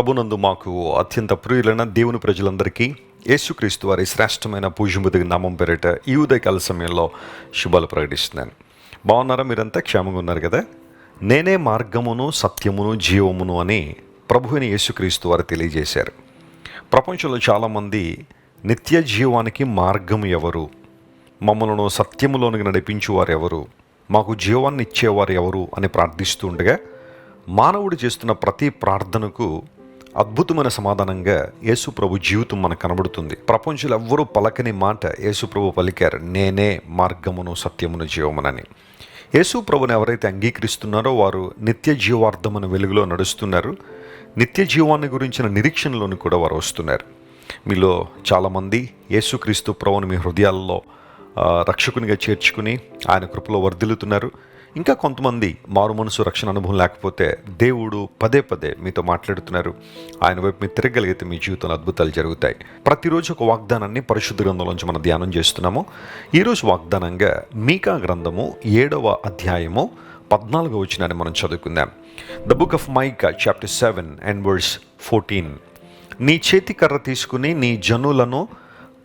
ప్రభునందు మాకు అత్యంత ప్రియులైన దేవుని ప్రజలందరికీ యేసుక్రీస్తు వారి శ్రేష్టమైన పూజ్యముదిగి నామం పేరిట ఈ ఉదయకాల సమయంలో శుభాలు ప్రకటిస్తున్నాను. బాగున్నారా? మీరంతా క్షేమంగా ఉన్నారు కదా? నేనే మార్గమును సత్యమును జీవమును అని ప్రభువైన యేసుక్రీస్తు వారు తెలియజేశారు. ప్రపంచంలో చాలామంది నిత్య జీవానికి మార్గం ఎవరు, మమ్మల్ని సత్యములోనికి నడిపించేవారు ఎవరు, మాకు జీవాన్ని ఇచ్చేవారు ఎవరు అని ప్రార్థిస్తూ ఉండగా మానవుడు చేస్తున్న ప్రతి ప్రార్థనకు అద్భుతమైన సమాధానంగా యేసు ప్రభు జీవితం మనకు కనబడుతుంది. ప్రపంచంలో ఎవ్వరూ పలకని మాట యేసు ప్రభు పలికారు, నేనే మార్గమును సత్యమును జీవమునని. యేసు ప్రభుని ఎవరైతే అంగీకరిస్తున్నారో వారు నిత్య జీవార్థమైన వెలుగులో నడుస్తున్నారు. నిత్య జీవాన్ని గురించిన నిరీక్షణలోని కూడా వారు వస్తున్నారు. మీలో చాలామంది యేసుక్రీస్తు ప్రభుని మీ హృదయాల్లో రక్షకునిగా చేర్చుకుని ఆయన కృపలో వర్ధిల్లుతున్నారు. ఇంకా కొంతమంది మారు మనసు రక్షణ అనుభవం లేకపోతే దేవుడు పదే పదే మీతో మాట్లాడుతున్నారు. ఆయన వైపు మీరు తిరగలిగితే మీ జీవితంలో అద్భుతాలు జరుగుతాయి. ప్రతిరోజు ఒక వాగ్దానాన్ని పరిశుద్ధ గ్రంథంలోంచి మనం ధ్యానం చేస్తున్నాము. ఈరోజు వాగ్దానంగా మీకా గ్రంథము 7వ అధ్యాయము 14వ వచనాన్ని మనం చదువుకుందాం. The book of mica chapter 7 and verse 14. నీ చేతి కర్ర తీసుకుని నీ జనులను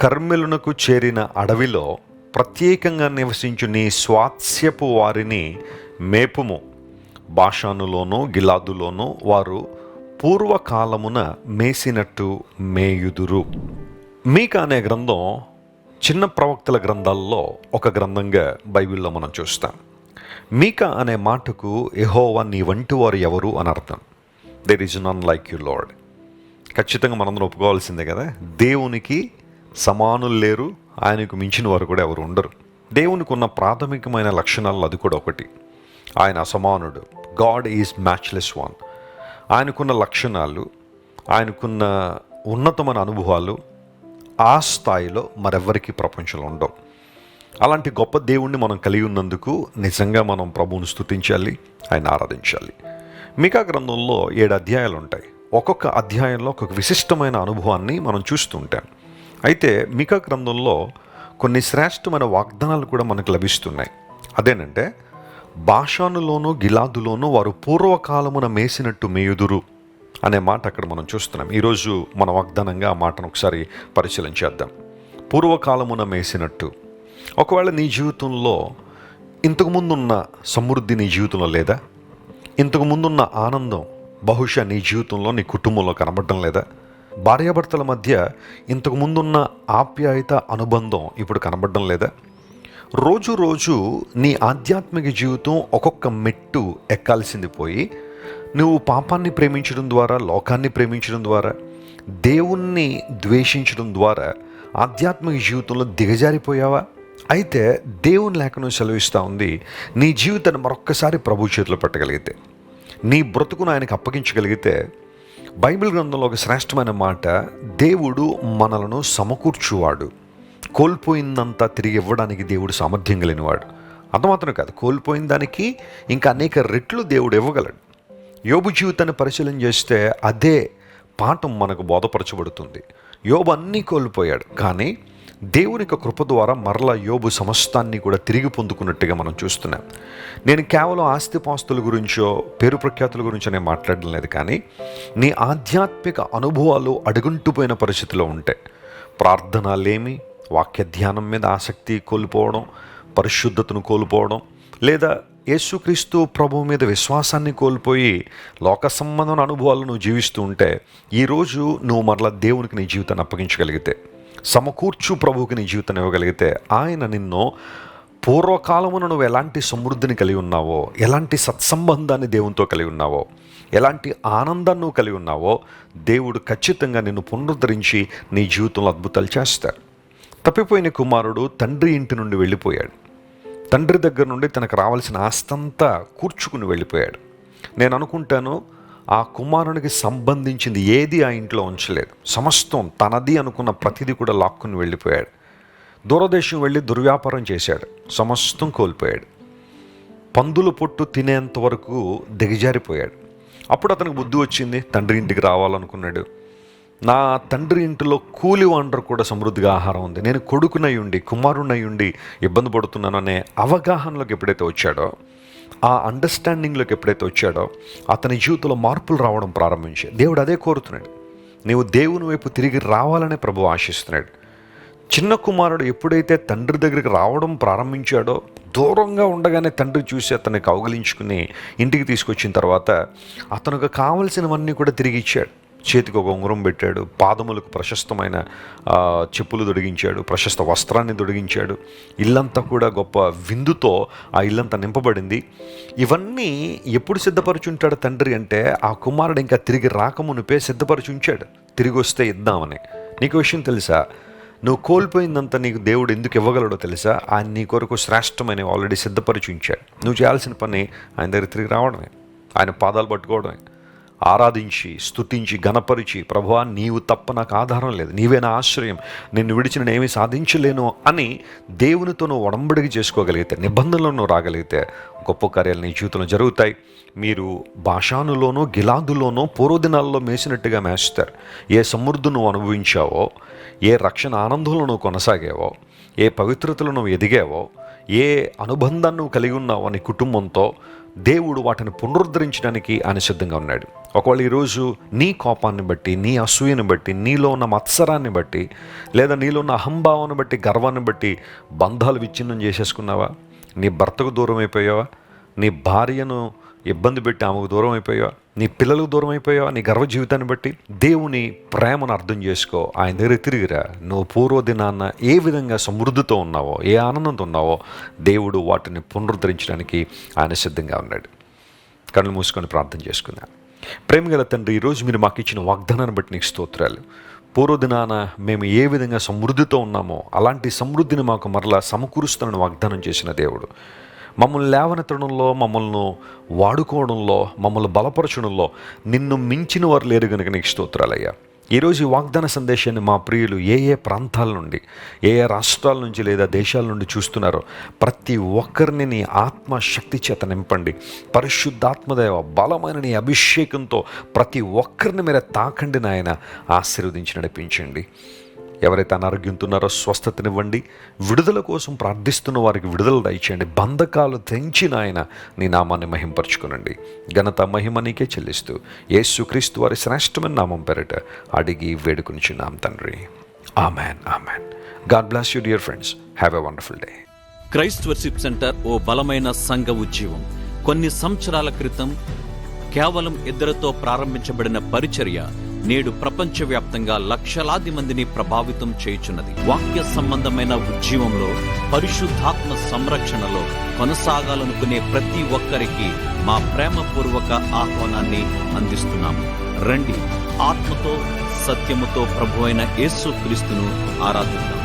కర్మెలునకు చేరిన అడవిలో ప్రత్యేకంగా నివసించు నీ స్వాస్యపు వారిని మేపుము. బాషానులోనూ గిలాదులోనూ వారు పూర్వకాలమున మేసినట్టు మేయుదురు. మీకా అనే గ్రంథం చిన్న ప్రవక్తల గ్రంథాల్లో ఒక గ్రంథంగా బైబిల్లో మనం చూస్తాం. మీకా అనే మాటకు యెహోవా నీ వంటి వారు ఎవరు అని అర్థం. There is none like you Lord. ఖచ్చితంగా మనందరం ఒప్పుకోవాల్సిందే కదా, దేవునికి సమానులు లేరు, ఆయనకు మించిన వారు కూడా ఎవరు ఉండరు. దేవునికి ఉన్న ప్రాథమికమైన లక్షణాల్లో అది కూడా ఒకటి, ఆయన అసమానుడు. God is matchless one. ఆయనకున్న లక్షణాలు, ఆయనకున్న ఉన్నతమైన అనుభవాలు ఆ స్థాయిలో మరెవ్వరికీ ప్రపంచంలో ఉండవు. అలాంటి గొప్ప దేవుణ్ణి మనం కలిగి ఉన్నందుకు నిజంగా మనం ప్రభువును స్తుతించాలి, ఆయన ఆరాధించాలి. మీకా గ్రంథంలో 7 అధ్యాయాలు ఉంటాయి. ఒక్కొక్క అధ్యాయంలో ఒక్కొక్క విశిష్టమైన అనుభవాన్ని మనం చూస్తూ ఉంటాం. అయితే మీకా గ్రంథంలో కొన్ని శ్రేష్టమైన వాగ్దానాలు కూడా మనకు లభిస్తున్నాయి. అదేనంటే బాషానులోను గిలాదులోను వారు పూర్వకాలమున మేసినట్టు మేయుదురు అనే మాట అక్కడ మనం చూస్తున్నాం. ఈరోజు మన వాగ్దానంగా ఆ మాటను ఒకసారి పరిశీలన చేద్దాం. పూర్వకాలమున మేసినట్టు. ఒకవేళ నీ జీవితంలో ఇంతకుముందున్న సమృద్ధి నీ జీవితంలో లేదా? ఇంతకుముందున్న ఆనందం బహుశా నీ జీవితంలో నీ కుటుంబంలో కనబడటం లేదా? భార్యాభర్తల మధ్య ఇంతకు ముందున్న ఆప్యాయత అనుబంధం ఇప్పుడు కనబడడం లేదా? రోజు రోజు నీ ఆధ్యాత్మిక జీవితం ఒక్కొక్క మెట్టు ఎక్కాల్సింది పోయి నువ్వు పాపాన్ని ప్రేమించడం ద్వారా, లోకాన్ని ప్రేమించడం ద్వారా, దేవుణ్ణి ద్వేషించడం ద్వారా ఆధ్యాత్మిక జీవితంలో దిగజారిపోయావా? అయితే దేవుని లేఖనం సెలవిస్తూ ఉంది, నీ జీవితాన్ని మరొక్కసారి ప్రభు చేతిలో పెట్టగలిగితే, నీ బ్రతుకును ఆయనకు అప్పగించగలిగితే, బైబిల్ గ్రంథంలో ఒక శ్రేష్టమైన మాట, దేవుడు మనలను సమకూర్చువాడు. కోల్పోయిందంతా తిరిగి ఇవ్వడానికి దేవుడు సామర్థ్యం కలిగినవాడు. అంత మాత్రం కాదు, కోల్పోయిన దానికి ఇంకా అనేక రెట్లు దేవుడు ఇవ్వగలడు. యోబు జీవితాన్ని పరిశీలన చేస్తే అదే పాఠం మనకు బోధపరచబడుతుంది. యోబు అన్నీ కోల్పోయాడు, కానీ దేవుని యొక్క కృప ద్వారా మరలా యోబు సమస్తాన్ని కూడా తిరిగి పొందుకున్నట్టుగా మనం చూస్తున్నాం. నేను కేవలం ఆస్తిపాస్తుల గురించో పేరు ప్రఖ్యాతుల గురించో నేను మాట్లాడడం లేదు, కానీ నీ ఆధ్యాత్మిక అనుభవాలు అడుగుంటుపోయిన పరిస్థితిలో ఉంటే, ప్రార్థన లేమి, వాక్య ధ్యానం మీద ఆసక్తి కోల్పోవడం, పరిశుద్ధతను కోల్పోవడం, లేదా యేసుక్రీస్తు ప్రభువు మీద విశ్వాసాన్ని కోల్పోయి లోక సంబంధమైన అనుభవాలను నువ్వు జీవిస్తూ ఉంటే, ఈరోజు నువ్వు మరలా దేవునికి నీ జీవితాన్ని అప్పగించగలిగితే, సమకూర్చు ప్రభువుకి నీ జీవితాన్ని ఇవ్వగలిగితే, ఆయన నిన్ను పూర్వకాలమున నువ్వు ఎలాంటి సమృద్ధిని కలిగి ఉన్నావో, ఎలాంటి సత్సంబంధాన్ని దేవునితో కలిగి ఉన్నావో, ఎలాంటి ఆనందాన్ని నువ్వు కలిగి ఉన్నావో, దేవుడు ఖచ్చితంగా నిన్ను పునరుద్ధరించి నీ జీవితంలో అద్భుతాలు చేస్తారు. తప్పిపోయిన కుమారుడు తండ్రి ఇంటి నుండి వెళ్ళిపోయాడు. తండ్రి దగ్గర నుండి తనకు రావాల్సిన ఆస్తంతా కూర్చుకుని వెళ్ళిపోయాడు. నేను అనుకుంటాను, ఆ కుమారునికి సంబంధించింది ఏది ఆ ఇంట్లో ఉంచలేదు. సమస్తం తనది అనుకున్న ప్రతిదీ కూడా లాక్కుని వెళ్ళిపోయాడు. దూరదేశం వెళ్ళి దుర్వ్యాపారం చేశాడు, సమస్తం కోల్పోయాడు. పందుల పొట్టు తినేంత వరకు దిగజారిపోయాడు. అప్పుడు అతనికి బుద్ధి వచ్చింది, తండ్రి ఇంటికి రావాలనుకున్నాడు. నా తండ్రి ఇంటిలో కూలి వాండర్ కూడా సమృద్ధిగా ఆహారం ఉంది, నేను కొడుకునై ఉండి కుమారునై ఉండి ఇబ్బంది పడుతున్నాను అనే అవగాహనలోకి ఎప్పుడైతే వచ్చాడో, ఆ అండర్స్టాండింగ్లోకి ఎప్పుడైతే వచ్చాడో అతని జీవితంలో మార్పులు రావడం ప్రారంభించాయి. దేవుడు అదే కోరుతున్నాడు. నీవు దేవుని వైపు తిరిగి రావాలనే ప్రభువు ఆశిస్తున్నాడు. చిన్న కుమారుడు ఎప్పుడైతే తండ్రి దగ్గరికి రావడం ప్రారంభించాడో, దూరంగా ఉండగానే తండ్రి చూసి అతన్ని కౌగిలించుకుని ఇంటికి తీసుకొచ్చిన తర్వాత అతనికి కావలసినవన్నీ కూడా తిరిగి ఇచ్చాడు. చేతికి ఒక ఉంగరం పెట్టాడు, పాదములకు ప్రశస్తమైన చెప్పులు తొడిగించాడు, ప్రశస్త వస్త్రాన్ని తొడిగించాడు. ఇల్లంతా కూడా గొప్ప విందుతో ఆ ఇల్లంతా నింపబడింది. ఇవన్నీ ఎప్పుడు సిద్ధపరచుంటాడు తండ్రి అంటే, ఆ కుమారుడు ఇంకా తిరిగి రాకమునిపే సిద్ధపరచుంచాడు, తిరిగి వస్తే ఇద్దామని. నీకు విషయం తెలుసా? నువ్వు కోల్పోయిందంతా నీకు దేవుడు ఎందుకు ఇవ్వగలడో తెలుసా? ఆయన నీ కొరకు శ్రేష్టమైన ఆల్రెడీ సిద్ధపరిచి ఉంచాడు. నువ్వు చేయాల్సిన పని ఆయన దగ్గర తిరిగి రావడమే, ఆయన పాదాలు పట్టుకోవడమే, ఆరాధించి స్తుతించి ఘనపరిచి, ప్రభువా నీవు తప్ప నాకు ఆధారం లేదు, నీవే నా ఆశ్రయం, నిన్ను విడిచి నేను ఏమీ సాధించలేను అని దేవునితో నువ్వు ఒడంబడిక చేసుకోగలిగితే, నిబంధనలో నువ్వు రాగలిగితే గొప్ప కార్యాలు నీ జీవితంలో జరుగుతాయి. మీరు బాషానులోనో గిలాదులోనో పూర్వదినాల్లో మేసినట్టుగా మేస్తారు. ఏ సమృద్ధి నువ్వు అనుభవించావో, ఏ రక్షణ ఆనందంలో నువ్వు కొనసాగావో, ఏ పవిత్రతలో నువ్వు ఎదిగావో, ఏ అనుబంధాన్ని నువ్వు కలిగి ఉన్నావో నీ కుటుంబంతో, దేవుడు వాటిని పునరుద్ధరించడానికి ఆయన సిద్ధంగా ఉన్నాడు. ఒకవేళ ఈరోజు నీ కోపాన్ని బట్టి, నీ అసూయను బట్టి, నీలో ఉన్న మత్సరాన్ని బట్టి, లేదా నీలో ఉన్న అహంభావాన్ని బట్టి, గర్వాన్ని బట్టి బంధాలు విచ్ఛిన్నం చేసేసుకున్నావా? నీ భర్తకు దూరం అయిపోయావా? నీ భార్యను ఇబ్బంది పెట్టి ఆమెకు దూరం అయిపోయావా? నీ పిల్లలకు దూరం అయిపోయావా? నీ గర్వ జీవితాన్ని బట్టి దేవుని ప్రేమను అర్థం చేసుకో, ఆయన దగ్గర తిరిగిరా. నువ్వు పూర్వదినాన్న ఏ విధంగా సమృద్ధితో ఉన్నావో, ఏ ఆనందంతో ఉన్నావో, దేవుడు వాటిని పునరుద్ధరించడానికి ఆయన సిద్ధంగా ఉన్నాడు. కళ్ళు మూసుకొని ప్రార్థన చేసుకుందాం. ప్రేమగల తండ్రి, ఈరోజు మీరు మాకు ఇచ్చిన వాగ్దానాన్ని బట్టి నీకు స్తోత్రాలు. పూర్వదినాన మేము ఏ విధంగా సమృద్ధితో ఉన్నామో అలాంటి సమృద్ధిని మాకు మరలా సమకూరుస్తానని వాగ్దానం చేసిన దేవుడు, మమ్మల్ని లేవనెత్తడంలో, మమ్మల్ని వాడుకోవడంలో, మమ్మల్ని బలపరచడంలో నిన్ను మించిన వారు లేరు కనుక నీకు స్తోత్రాలయ్యా. ఈరోజు ఈ వాగ్దాన సందేశాన్ని మా ప్రియులు ఏ ఏ ప్రాంతాల నుండి, ఏ ఏ రాష్ట్రాల నుంచి లేదా దేశాల నుండి చూస్తున్నారో ప్రతి ఒక్కరిని నీ ఆత్మశక్తి చేత నింపండి. పరిశుద్ధాత్మదేవ బలమైన నీ అభిషేకంతో ప్రతి ఒక్కరిని మీరే తాకండి నాయన, ఆశీర్వదించి నడిపించండి. ఎవరైతే అనారోగ్యంతో ఉన్నారో స్వస్థతనివ్వండి. విడుదల కోసం ప్రార్థిస్తున్న వారికి విడుదల దయచేయండి. బంధకాలు తెంచిన ఆయన నీ నామాన్ని మహింపరచుకునండి. ఘనత మహిమ నీకే చెల్లిస్తూ యేసుక్రీస్తు వారి శ్రేష్టమైన నామం పేరిట అడిగి వేడుకొనిచున్నాం తండ్రి. Amen, amen. God bless you dear friends. Have a wonderful day. Christ worship centre ఓ బలమైన సంఘ ఉజ్జీవం. కొన్ని సంవత్సరాల క్రితం కేవలం ఇద్దరితో ప్రారంభించబడిన పరిచర్య నేడు ప్రపంచవ్యాప్తంగా లక్షలాది మందిని ప్రభావితం చేయుచున్నది. వాక్య సంబంధమైన ఉజ్జీవంలో, పరిశుద్ధాత్మ సంరక్షణలో కొనసాగాలనుకునే ప్రతి ఒక్కరికి మా ప్రేమపూర్వక ఆహ్వానాన్ని అందిస్తున్నాము. రండి, ఆత్మతో సత్యముతో ప్రభువైన యేసు క్రీస్తును ఆరాధిద్దాం.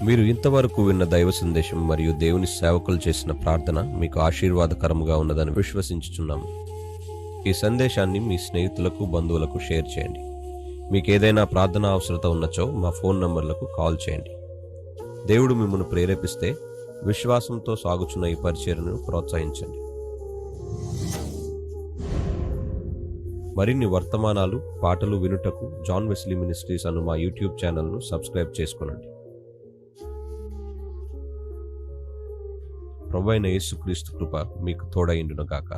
మీరు ఇంతవరకు విన్న దైవ సందేశం మరియు దేవుని సేవకులు చేసిన ప్రార్థన మీకు ఆశీర్వాదకరముగా ఉన్నదని విశ్వసించుచున్నాము. ఈ సందేశాన్ని మీ స్నేహితులకు, బంధువులకు షేర్ చేయండి. మీకు ఏదైనా ప్రార్థన అవసరత ఉన్నచో మా ఫోన్ నంబర్లకు కాల్ చేయండి. దేవుడు మిమ్మల్ని ప్రేరేపిస్తే విశ్వాసంతో సాగుచున్న ఈ పరిచర్యను ప్రోత్సహించండి. మరిన్ని వర్తమానాలు, పాటలు వినుటకు జాన్ వెస్లీ మినిస్ట్రీస్ అను మా యూట్యూబ్ ఛానల్ను సబ్స్క్రైబ్ చేసుకొనండి. ప్రభువైన యేసుక్రీస్తు కృప మీకు తోడైండును గాక.